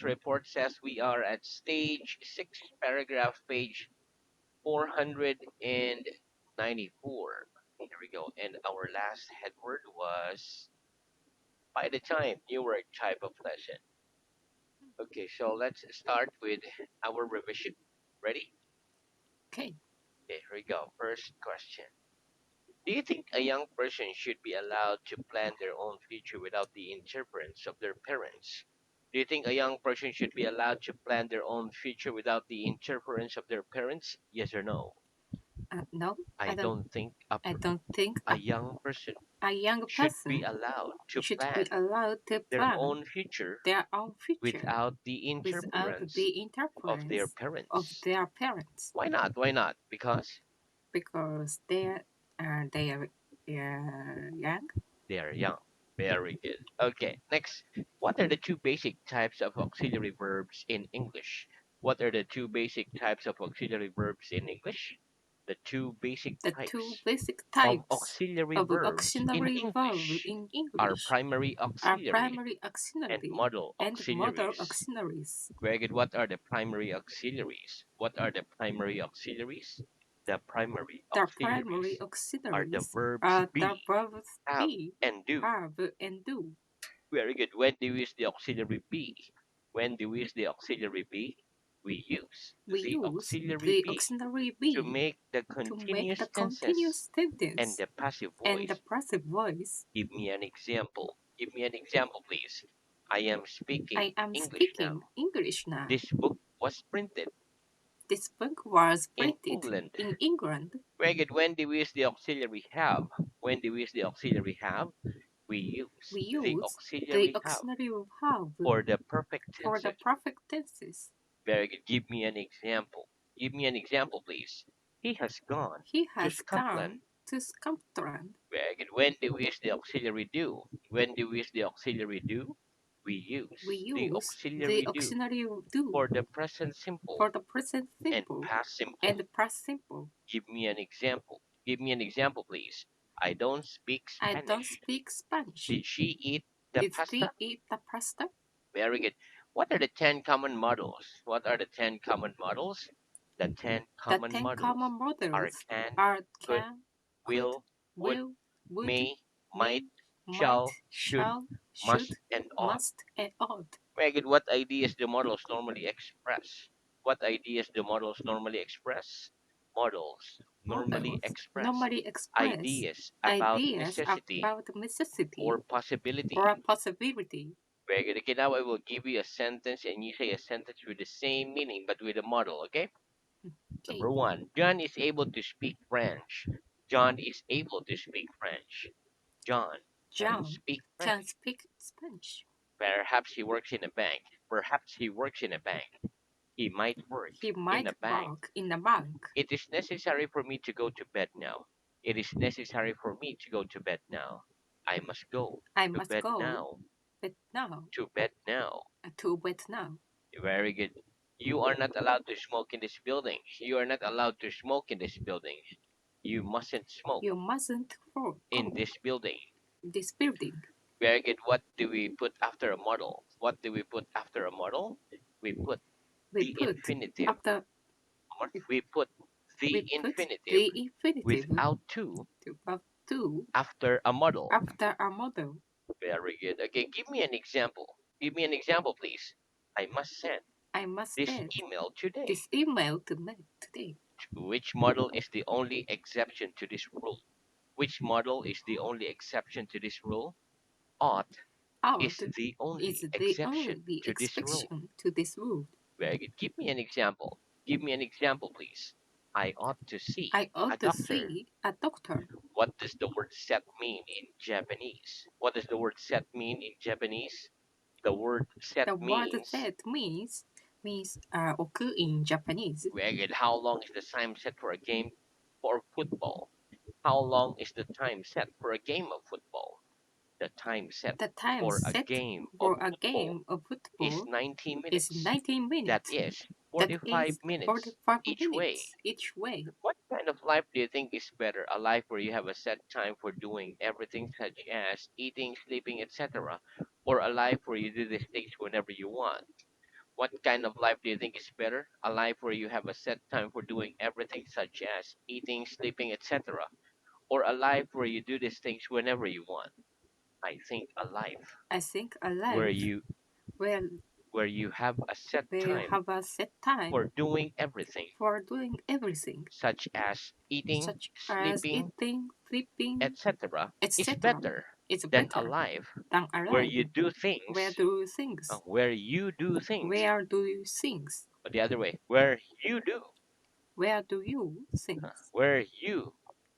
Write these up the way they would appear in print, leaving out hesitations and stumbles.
report says we are at stage 6, paragraph page 494. Here we go. And our last headword was by the time, newer type of lesson. Okay, so let's start with our revision. Ready? Okay. Okay, here we go. First question. Do you think a young person should be allowed to plan their own future without the interference of their parents? Do you think a young person should be allowed to plan their own future without the interference of their parents? Yes or no? No, I I don't. don't think I don't think a young person a young should be person allowed to should plan be allowed to their plan own future their own future without the without interference the of their interference of parents. their parents Why not? Why not? Because because they are young. they are young. Very good. Okay, next. What are the two basic types of auxiliary verbs in English? What are the two basic types of auxiliary verbs in English? The two basic The two types basic of types auxiliary of verbs in auxiliary verb English in are English primary are auxiliary primary and auxiliary modal and modal auxiliaries. auxiliaries. Very good. What are the primary auxiliaries? What are the primary auxiliaries? The primary The primary auxiliaries are the auxiliaries verbs are the be, verbs have, be, and do. have, and do. Very good. When do we use the auxiliary be? When do we use the auxiliary be? We use We the use auxiliary the be auxiliary to be make the to make continuous the tenses continuous and sentence the passive and the voice. passive voice. Give me an example. Give me an example, please. I am speaking I am English now. speaking English now. This book was printed This book was in printed England. in England. Very good. When do we use the auxiliary have? When do we use the auxiliary have? We use We the use the auxiliary have auxiliary have for the perfect for the tenses. perfect tenses. Very good. Give me an example. Give me an example, please. He has gone He to has Scotland. gone to Scotland. Very good. When do we use the auxiliary do? When do we use the auxiliary do? We We use the use the auxiliary do auxiliary do for the present simple for the present and simple past simple. and past simple. Give me an example. Give me an example, please. I don't speak I don't Spanish. speak Spanish. Did she eat the Did pasta? they eat the pasta? Very good. What are the 10 common models? What are the 10 common models? The 10 The common 10 models common are models can, are could, can, could, will, would, will, would, may, might, may, might, shall, should, shall, must, should, and ought. must, and ought. Very good. What ideas do models normally express? What ideas do models normally express? Models normally Models express normally express ideas about ideas necessity about necessity or possibility. or possibility. Very good. Okay, now I will give you a sentence and you say a sentence with the same meaning but with a model, okay? Okay. Number one, John is able to speak French. John is able to speak French. John can John speak can French. speak Spanish. Perhaps he works in a bank. Perhaps he works in a bank. He might work He in might a bank. work in a bank. It is necessary for me to go to bed now. It is necessary for me to go to bed now. I must go I to must bed go now. but now To bed now. to bed now. Very good. You are not allowed to smoke in this building. You are not allowed to smoke in this building. You mustn't smoke You mustn't in go this building. this building. Very good. What do we put after a model? What do we put after a model? We put We the put infinitive. after We put we the put infinitive the infinitive without to to after a model. after a model. Very good. Okay, give me an example. Give me an example, please. I must send I must this send email today. this email to me today. Which model is the only exception to this rule? Which model is the only exception to this rule? Ought is Out the is only the exception only to this rule. exception to this rule. Very good. Give me an example. Give me an example, please. I ought to see I a ought to doctor. see a doctor. What does the word set mean in Japanese? What does the word set mean in Japanese? The word set The word means that means occur in Japanese. very good. How long is the time set for a game for football? How long is the time set for a game of football? The time set The time for a set game of for a football game of is football 90 is minutes. 19 That minutes. is That 45 is minutes 45 each way. minutes each way. What kind of life do you think is better? A life where you have a set time for doing everything, such as eating, sleeping, etc., or a life where you do these things whenever you want? What kind of life do you think is better? A life where you have a set time for doing everything, such as eating, sleeping, etc., or a life where you do these things whenever you want? I think a life I think where alive you where where you have a set where time have a set time for doing everything, for doing everything, such as eating, such as sleeping, eating, sleeping, etc., is etc. better It's than a better life than where alive. you do Where things, do things? where you do things, Where do you things? or the other way, where you do, Where do you things? where you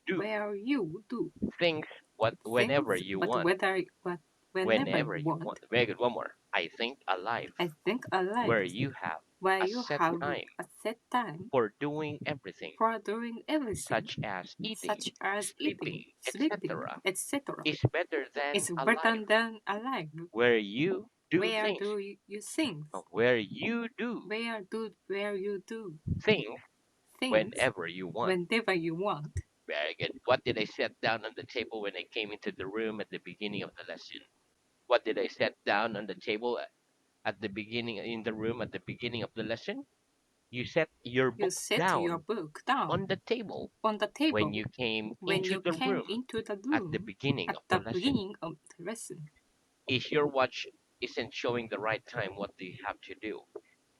do Where you do things what whenever things, you but want, whenever whenever you you want. want. Very good. One more. I think a life I think alive where you have where a you set have time a set time for doing everything, for doing everything, such as eating, such as eating, sleeping, sleeping, etc., etc. is better than It's a better life than alive. where you do Where things, do you things? where you do Where you do things things whenever you want. whenever you want? Very good. What did I set down on the table when I came into the room at the beginning of the lesson? What did I set down on the table at the beginning in the room at the beginning of the lesson? You set your You book set your down book on down the table on the when table you came when into you the came room into the at the room beginning at of the the lesson. beginning of the lesson. If your watch isn't showing the right time, what do you have to do?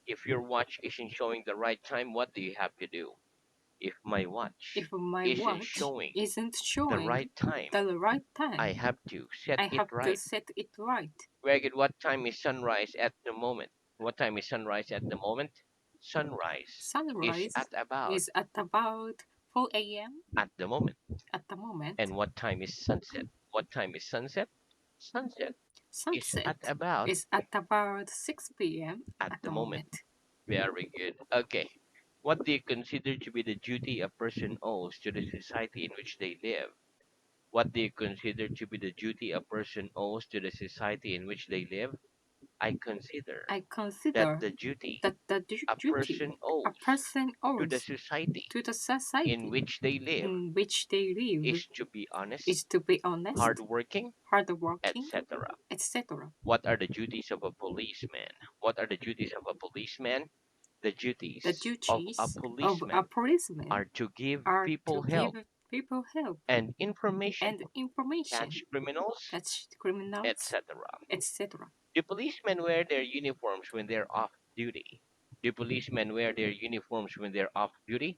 If your watch isn't showing the right time, what do you have to do? If my watch If my isn't watch showing isn't the showing right time, the right I time, have to set I it have to right. set it right. Very good. What time is sunrise at the moment? What time is sunrise at the moment? Sunrise is Sunrise at about is at about 4 a.m. at the moment. at the moment. And what time is sunset? What time is sunset? Sunset is at Sunset about is at about 6 p.m. at at the the moment. moment. Very good. Okay. What do you consider to be the duty a person owes to the society in which they live? What do you consider to be the duty a person owes to the society in which they live? I consider I that consider the duty that the a duty person a owes person to the owes society to the in society which they live in which they live is to be honest, is to be honest, hardworking, hardworking, etc. etc. What are the duties of a policeman? What are the duties of a policeman? The The duties of a duties of a policeman policeman are to give are to people give help people help and information, and information, catch criminals, catch criminals, etc. etc. Do policemen wear their uniforms when they're off duty? Do policemen wear their uniforms when they're off duty?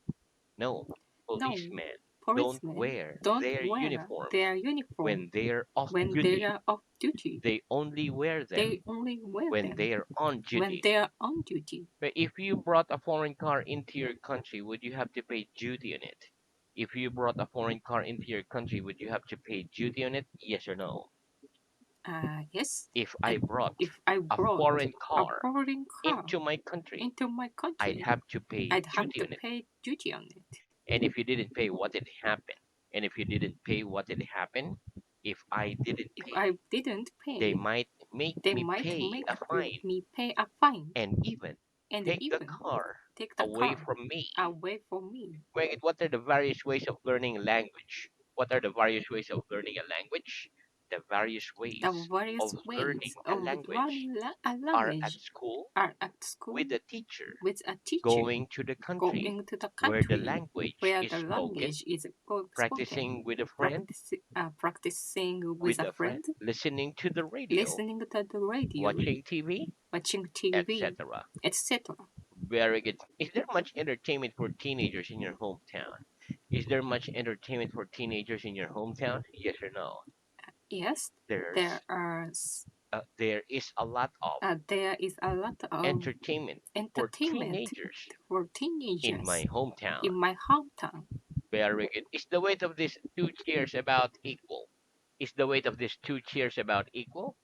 No. No, Policemen don't policemen wear don't their wear uniforms their uniform when they're off when they duty. are off duty. They only wear them They only wear when them they're on when duty. they are on duty. But if you brought a foreign car into your country, would you have to pay duty on it? If you brought a foreign car into your country, would you have to pay duty on it? Yes or no? Yes, If I brought if I a brought foreign a car foreign car into my country, into my I'd country, have to pay I'd have duty to on it. pay duty on it. And if you didn't pay, what did happen? And if you didn't pay, what did happen? If I didn't If pay, I didn't they pay, might make they me might pay make a fine me pay a fine and even and take the even car take the away car from me. away from me. Wait, what are the various ways of learning language? What are the various ways of learning a language? The various The ways of various learning ways a of language learning a are at language school are at school with a teacher, with a teacher, going to the country going to the where the country language where is the spoken, language is spoken, practicing with a friend, practicing with with a a friend, friend, listening to the radio, listening to the radio, watching TV, watching TV, etc. etc. Very good. Is there much entertainment for teenagers in your hometown? Is there much entertainment for teenagers in your hometown? Yes or no? Yes, there There's are there is a lot of there is a lot of entertainment for entertainment teenagers for in my teenagers hometown. in my hometown. Very good. Is the weight of these two chairs about equal? Is the weight of these two chairs about equal?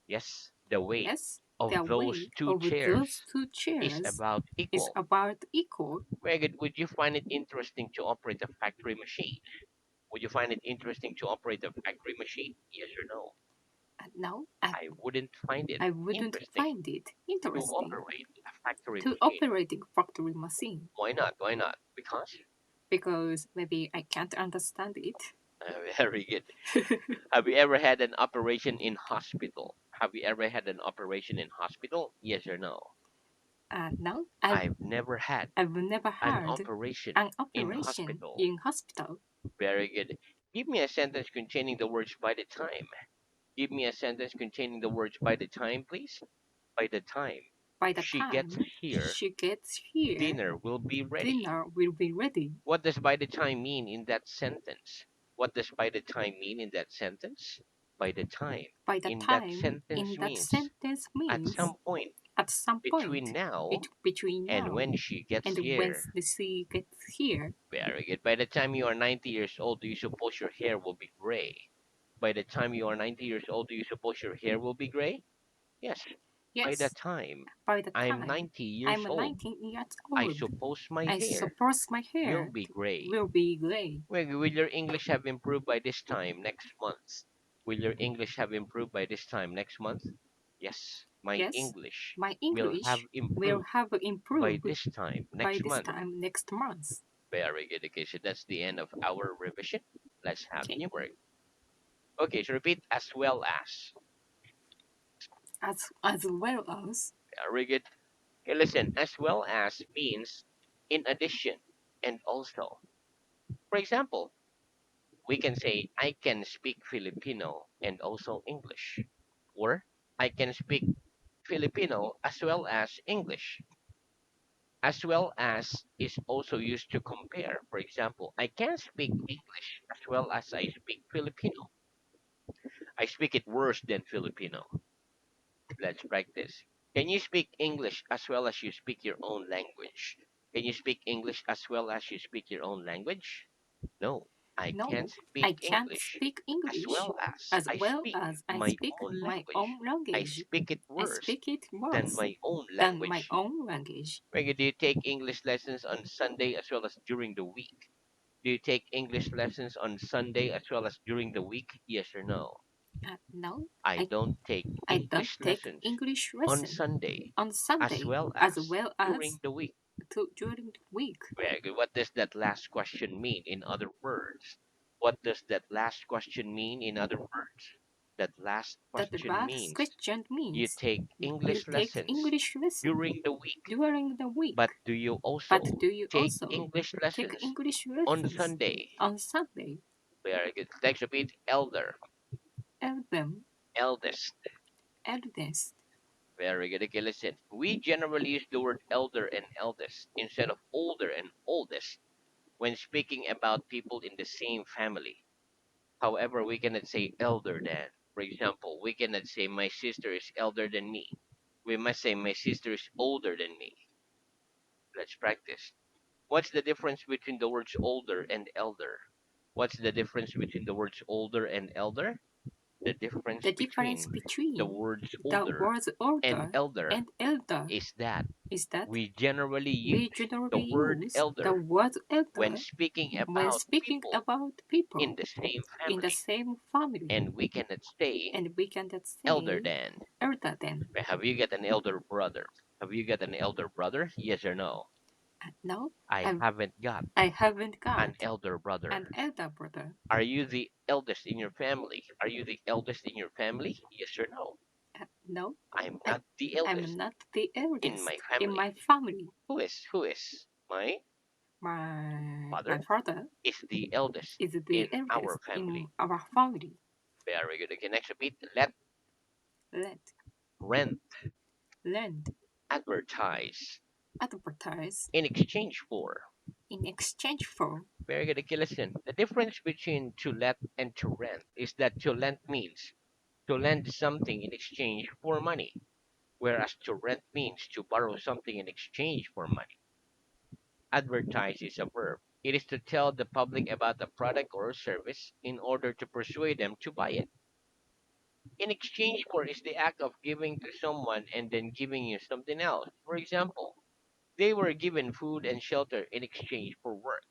Yes, the weight Yes, of the those weight two of those chairs two is chairs about is equal. about equal. Very good. Would you find it interesting to operate a factory machine? Would you find it interesting to operate a factory machine? Yes or no? No, I wouldn't find it I wouldn't interesting find it to interesting operate a factory to machine. operate a factory machine Why not? Why not? Because because maybe I can't understand it. very good. Have you ever had an operation in hospital? Have you ever had an operation in hospital? Yes or no? No, I've never had I've never an had operation an in operation hospital. in hospital. Very good. Give me a sentence containing the words by the time. Give me a sentence containing the words by the time, please. By the time By the she gets time here, she gets here, dinner will be ready. dinner will be ready. What does by the time mean in that sentence? What does by the time mean in that sentence? By the time By the in that time sentence in that means sentence at means some point at some between point now between and now when she gets and when here. the sea gets here. Very good. By the time you are 90 years old, do you suppose your hair will be gray? By the time you are 90 years old, do you suppose your hair will be gray? Yes. By the Yes, time by the I'm time 90 I'm years old, 19 years I old, suppose my I hair suppose my will hair be gray. will be gray. Will your English have improved by this time next month? Will your English have improved by this time next month? Yes, my Yes, English my will have English will improved have by improved this time by next this month. time next month. Very good. Okay, so that's the end of our revision. Let's have Okay, new word. Okay, so repeat as well as. as well as Very good. Okay, listen, as well as means in addition and also. For example, we can say, I can speak Filipino and also English. Or I can speak Filipino as well as English. As well as is also used to compare. For example, I can speak English as well as I speak Filipino. I speak it worse than Filipino. Let's practice. Can you speak English as well as you speak your own language? Can you speak English as well as you speak your own language? No, I can't no, speak I can't English speak as English well as as I well speak as I my speak own my language. own I language. speak it I worse speak it than worse my own than my language. own language. Reggie, do you take English lessons on Sunday as well as during the week? Do you take English lessons on Sunday as well as during the week? Yes or no? No, I I don't take I don't English take lessons English on lesson Sunday on as Sunday well as as well during as the week. during the week. Very good. What does that last question mean in other words? What does that last question mean in other words? That last That the question last means question you means take you English take lessons English lesson during the week, during the week. but do you But also do you take also English take lessons English on lessons Sunday? on Sunday? Very good. Let's repeat elder, Eldem, eldest. eldest. Very good. Okay, listen. We generally use the word elder and eldest instead of older and oldest when speaking about people in the same family. However, we cannot say elder than. For example, we cannot say my sister is elder than me. We must say my sister is older than me. Let's practice. What's the difference between the words older and elder? What's the difference between the words older and elder? The difference The difference between the between words the older words and older elder and elder is that is that we generally we use the generally word use the elder word when elder speaking when about speaking people about in people the same in the family, same family, and we cannot say and we cannot elder say than. elder than. Have you got an elder brother? Have you got an elder brother? Yes or no? No, I haven't got I haven't an got elder brother. an elder brother. Are you the eldest in your family? Are you the eldest in your family? Yes or no? No, I'm I, not the I'm eldest not the in my eldest in family. my family. Who is? My My father father is the eldest is in the our eldest family. in our family. Very good. Okay, next repeat. Let Let rent lend advertise advertise in exchange for. in exchange for. Very good. Okay, listen. The difference between to let and to rent is that to lend means to lend something in exchange for money, whereas to rent means to borrow something in exchange for money. Advertise is a verb. It is to tell the public about a product or a service in order to persuade them to buy it. In exchange for is the act of giving to someone and then giving you something else. For example, they were given food and shelter in exchange for work.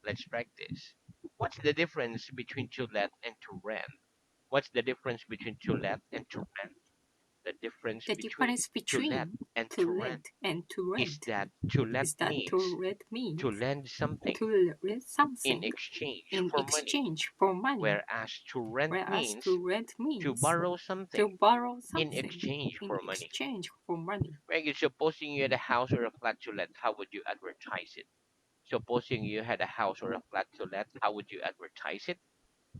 Let's practice. What's the difference between to let and to rent? What's the difference between to let and to rent? The difference The between difference to let between and to to rent let and to is rent that to let is that to means let to means lend something to rent in something exchange in for money, exchange for money, whereas to rent whereas means to rent to means borrow to something borrow in something exchange in for money. exchange for money. Like supposing you had a house or a flat to let, how would you advertise it? Supposing you had a house or a flat to let, how would you advertise it?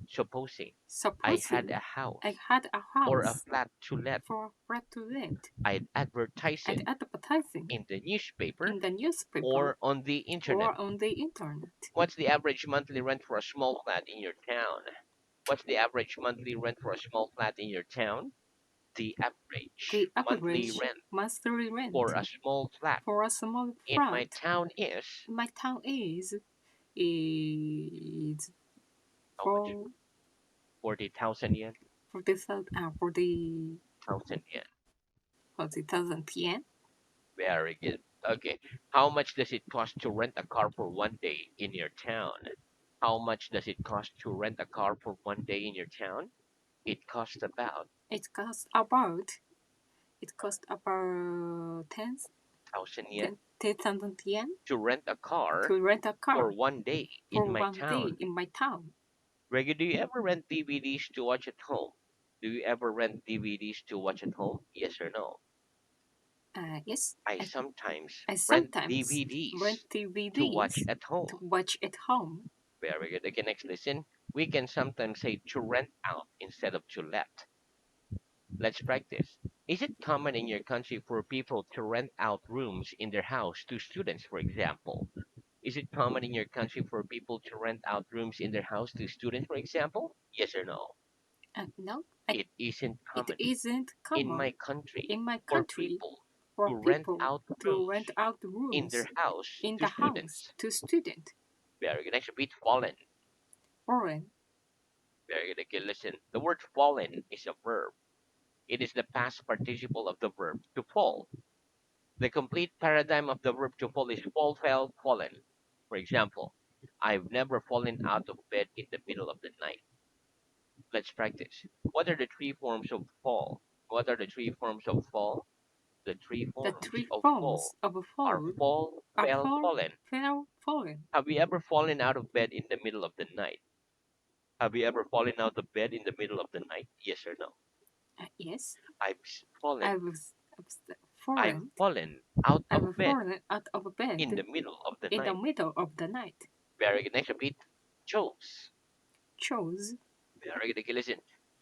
Supposing I had a Supposing I house had a or a house flat to let, for a flat to let, I'd advertise and it advertising in the newspaper in the newspaper or on the internet. or on the internet. What's the average monthly rent for a small flat in your town? What's the average monthly rent for a small flat in your town? The average The monthly average rent monthly for rent a small flat for a small in my flat town is in my town is how much? for 40,000 yen. 40,000 1,000 yen. 40,000 yen. Very good. Okay. How much does it cost to rent a car for 1 day in your town? How much does it cost to rent a car for 1 day in your town? It costs about It costs about it cost about 10 1,000 yen 10,000 yen to rent a car to rent a for car 1 day in for my one day town. in my town. Reggie, do you ever rent DVDs to watch at home? Do you ever rent DVDs to watch at home? Yes or no? Yes, I sometimes I rent sometimes rent DVDs to watch DVDs at home. to watch at home. Very good. Okay, next listen. We can sometimes say to rent out instead of to let. Let's practice. Is it common in your country for people to rent out rooms in their house to students, for example? Is it common in your country for people to rent out rooms in their house to students, for example? Yes or no? No, It isn't it common isn't in my common country in my for country people for to rent people out to rooms rent out in their rooms house in to the house students. to students. Very good. Next, repeat fallen. Foreign, Very good. Okay, listen. The word fallen is a verb. It is the past participle of the verb to fall. The complete paradigm of the verb to fall is fall, fell, fallen. For example, I've never fallen out of bed in the middle of the night. Let's practice. What are the three forms of fall? What are the three forms of fall? The three the forms three of fall forms of are fall fall, are fell, fall, fallen. fell, fallen. Have you ever fallen out of bed in the middle of the night? Have you ever fallen out of bed in the middle of the night? Yes or no? Yes, I've fallen. I've I've fallen, fallen out of bed out of in bed the middle of the in the night. middle of the night. Very good. Next, repeat. Chose. Chose Very good. Okay, listen.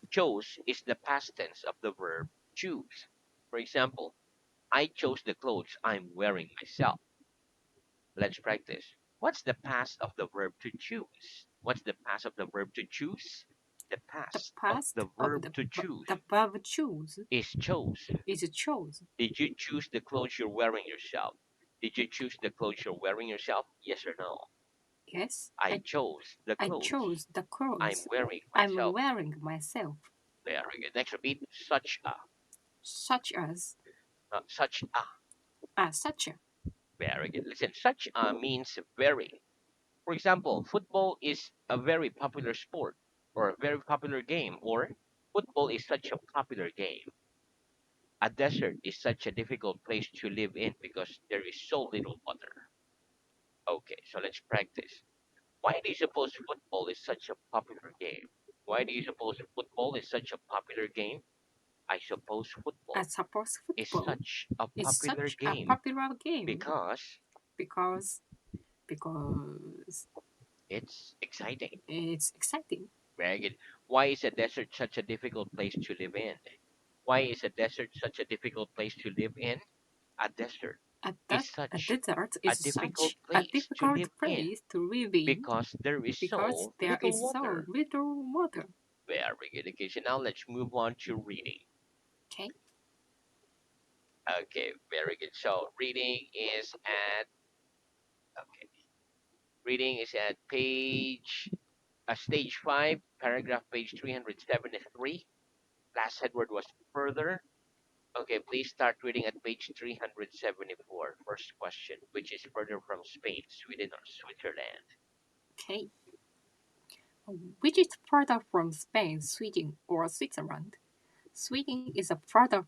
Chose is the past tense of the verb choose. For example, I chose the clothes I'm wearing myself. Let's practice. What's the past of the verb to choose? What's the past of the verb to choose? The the past of past the of verb to choose the verb choose is chose. is chose. Did you choose the clothes you're wearing yourself? Did you choose the clothes you're wearing yourself? Yes or no? Yes, I chose the I clothes chose the I'm clothes wearing I'm myself. wearing myself, Very good. Next, repeat. Such a. such as Such a. such a Very good. Listen, such a means very. For example, football is a very popular sport or a very popular game, or football is such a popular game. A desert is such a difficult place to live in because there is so little water. Okay, so let's practice. Why do you suppose football is such a popular game? Why do you suppose football is such a popular game? I suppose I football suppose is football such a is popular such a game popular game because because because it's exciting. it's exciting. Very good. Why is a desert such a difficult place to live in? Why is a desert such a difficult place to live in? A desert is A such desert a is difficult such a place to difficult live in place to live in because there is because so there little is so water. little water. Very good. Okay, so now let's move on to reading. Okay, Okay, very good. So okay, reading is at stage 5, paragraph page 373. Last headword was further. Okay, please start reading at page 374. First question, which is further from Spain, Sweden, or Switzerland? okay. Which is further from Spain, Sweden, or Switzerland? Sweden is a further